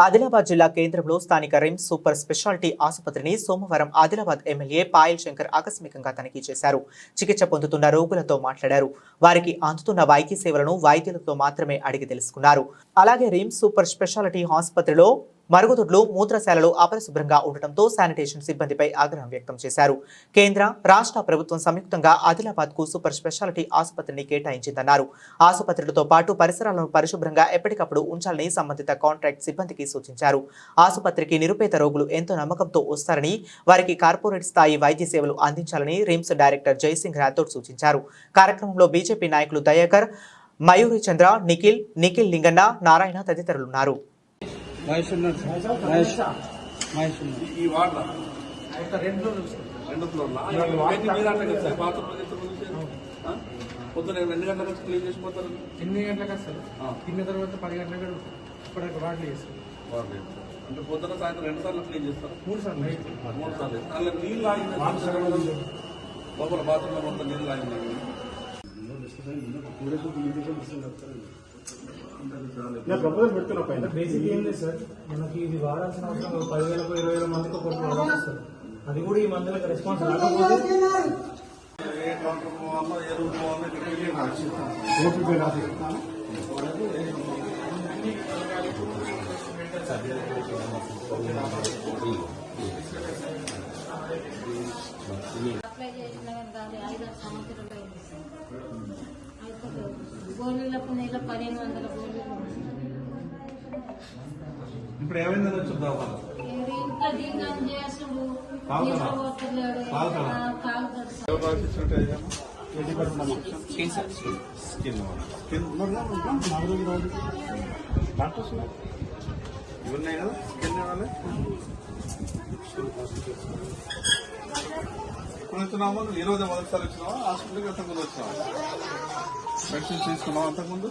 ఆదిలాబాద్ జిల్లా కేంద్రంలో స్థానిక రిమ్స్ సూపర్ స్పెషాలిటీ ఆసుపత్రిని సోమవారం ఆదిలాబాద్ ఎమ్మెల్యే పాయల్ శంకర్ ఆకస్మికంగా తనిఖీ చేశారు. చికిత్స పొందుతున్న రోగులతో మాట్లాడారు. వారికి అందుతున్న వైద్య సేవలను వైద్యులతో మాత్రమే అడిగి తెలుసుకున్నారు. అలాగే రిమ్స్ సూపర్ స్పెషాలిటీ ఆసుపత్రిలో మరుగుదొడ్లు, మూత్రశాలలు అపరిశుభ్రంగా ఉండటంతో శానిటేషన్ సిబ్బందిపై ఆగ్రహం వ్యక్తం చేశారు. కేంద్ర, రాష్ట్ర ప్రభుత్వం సంయుక్తంగా ఆదిలాబాద్ కు సూపర్ స్పెషాలిటీ ఆసుపత్రిని కేటాయించిందన్నారు. ఆసుపత్రులతో పాటు పరిసరాలను పరిశుభ్రంగా ఎప్పటికప్పుడు ఉంచాలని సంబంధిత కాంట్రాక్ట్ సిబ్బందికి సూచించారు. ఆసుపత్రికి నిరుపేద రోగులు ఎంతో నమ్మకంతో వస్తారని, వారికి కార్పొరేట్ స్థాయి వైద్య సేవలు అందించాలని రిమ్స్ డైరెక్టర్ జయసింగ్ రాథోడ్ సూచించారు. కార్యక్రమంలో బీజేపీ నాయకులు దయాకర్, మయూరి చంద్ర, నిఖిల్ లింగన్న, నారాయణ తదితరులున్నారు. ఈ వార్డులో రెండు ఫ్లోర్లా పొద్దున ఎన్ని గంటలకు వచ్చి క్లీన్ చేసిపోతారు? ఎన్ని గంటలకు వస్తారు? తిన్న తర్వాత 10 గంటలకు ఇప్పటికి వార్డులు చేస్తారు. అంటే పొద్దున సాయంత్రం 2 సార్లు క్లీన్ చేస్తారు? 3 సార్లు. 3 సార్లు. అందులో నీళ్ళు ఆగింది లోపల బాత్రూంలో మొత్తం నీళ్ళు ఆగింది. బేసిక్ ఏం లేదు సార్, మనకి ఇది వాడాల్సిన అవసరం 10,000 20,000 మందికి ఒకటి వాడాలి సార్. అది కూడా ఈ మందులకు రెస్పాన్స్ రాకపోతే ఇప్పుడు ఏమైందని వచ్చిందా డాక్టర్స్ ఇవన్నీ కదా స్కిన్ ఇవ్వాలి. ఇప్పుడు వచ్చినామా? ఈ రోజు మొదటిసారి వచ్చినావా? హాస్పిటల్కి అంతకుముందు వచ్చినావా? మెడిసిన్ తీసుకున్నావా అంతకుముందు?